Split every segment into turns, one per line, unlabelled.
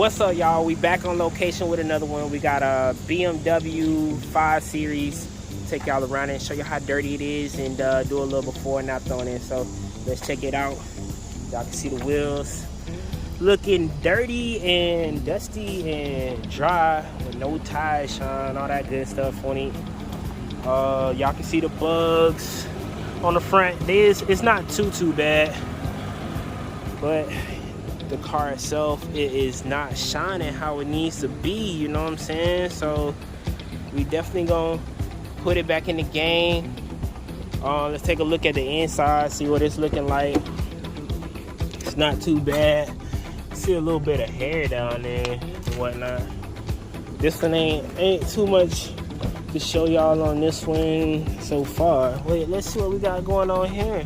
What's up, y'all? We back on location with another one. We got a BMW 5 Series. Take y'all around and show you how dirty it is and do a little before and after on it. So let's check it out. Y'all can see the wheels looking dirty and dusty and dry with no tires shine, all that good stuff on it. Y'all can see the bugs on the front. It's not too bad, but the car itself, it is not shining how it needs to be, you know what I'm saying? So we definitely gonna put it back in the game. Let's take a look at the inside, see what it's looking like. It's not too bad. See a little bit of hair down there and whatnot. This one ain't too much to show y'all on this one so far. Wait, let's see what we got going on here.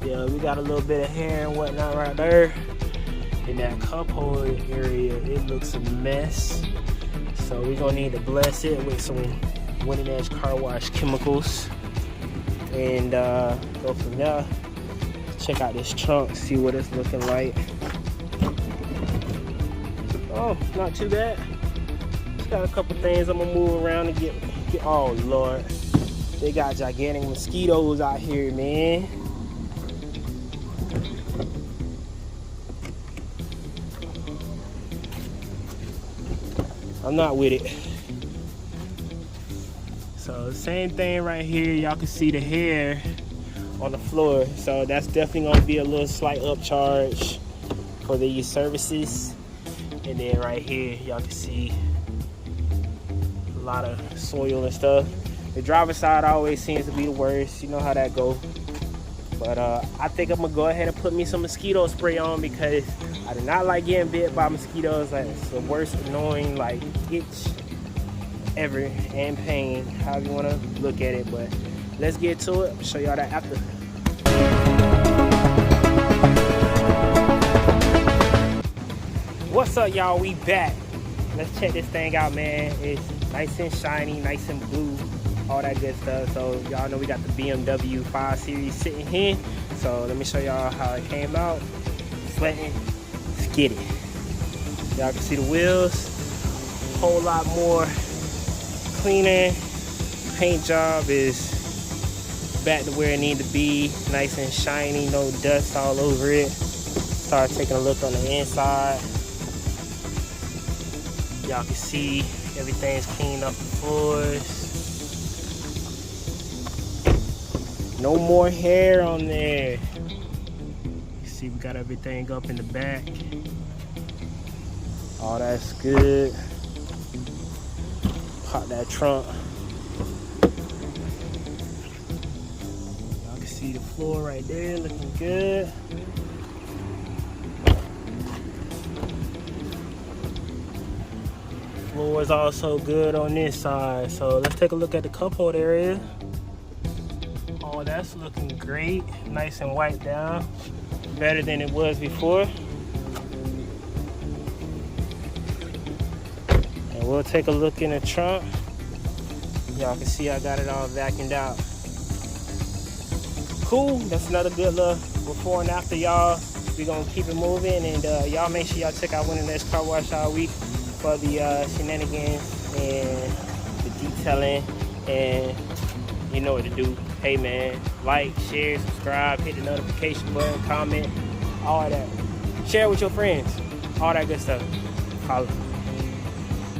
Yeah, we got a little bit of hair and whatnot right there. In that cup holder area, it looks a mess. So we're gonna need to bless it with some Winning Edge Carwash chemicals and go from there. Check out this trunk, see what it's looking like. Oh, not too bad. Just got a couple things I'm gonna move around and get. Oh Lord, they got gigantic mosquitoes out here, man. I'm not with it. So same thing right here. Y'all can see the hair on the floor. So that's definitely gonna be a little slight upcharge for these services. And then right here, y'all can see a lot of soil and stuff. The driver's side always seems to be the worst. You know how that goes. But I think I'm gonna go ahead and put me some mosquito spray on because I do not like getting bit by mosquitoes. Like, it's the worst annoying like itch ever and pain, however you want to look at it. But let's get to it. I'll show y'all that after. What's up, y'all? We back. Let's check this thing out, man. It's nice and shiny, nice and blue, all that good stuff. So y'all know we got the BMW 5 Series sitting here. So let me show y'all how it came out. Sweating, skitty. Y'all can see the wheels. A whole lot more cleaner. Paint job is back to where it needs to be. Nice and shiny, no dust all over it. Start taking a look on the inside. Y'all can see everything's cleaned up the floors. No more hair on there. You see we got everything up in the back. All that's good. Pop that trunk. Y'all can see the floor right there looking good. Floor is also good on this side. So let's take a look at the cup holder area. Oh, that's looking great. Nice and wiped down. Better than it was before. And we'll take a look in the trunk. Y'all can see I got it all vacuumed out. Cool, that's another good look before and after, y'all. We're gonna keep it moving, and y'all make sure y'all check out Winning Edge Carwash all week for the shenanigans and the detailing, and you know what to do. Hey man, like, share, subscribe, hit the notification button, comment, all that. Share with your friends, all that good stuff. Holla.